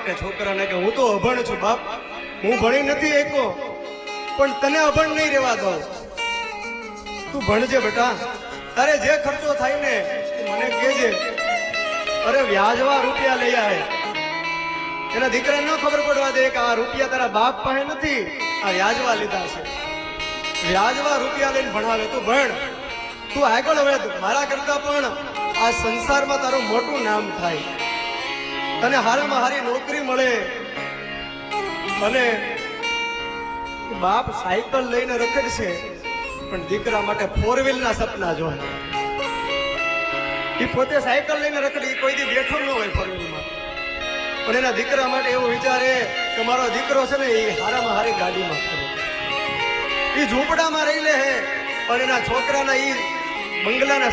માટે છોકરાને કે હું તો અભણ છું બાપ, હું ભણી નથી એકો, પણ તને અભણ નહીં રહેવા દઉં, તું ભણજે બેટા, તારે જે ખર્ચો થાય ને મને કહેજે. અરે વ્યાજવા રૂપિયા લઈ આવે, એના દીકરાને ન ખબર પડવા દે કે આ રૂપિયા તારા બાપ પાસે નથી, આ વ્યાજવા લીધા છે. વ્યાજવા રૂપિયા લઈને ભણાવે. તું ભણ, તું આગળ વધ, મારા કરતા પણ આ સંસારમાં તારું મોટું નામ થાય, તને હારામાં હારી નોકરી મળે. અને બાપ સાયકલ લઈને રખડશે પણ દીકરા માટે 4 વ્હીલના સપના જોવે. એ પોતે સાયકલ લઈને રખડે, એ કોઈ દી બેઠો ન હોય 4 વ્હીલમાં, પણ એના દીકરા માટે એવું વિચારે કે મારો દીકરો છે ને એ હારામાં હારી ગાડીમાં ફરે, એ ઝૂંપડામાં રહી લે હે પણ એના છોકરાના એ બંગલાના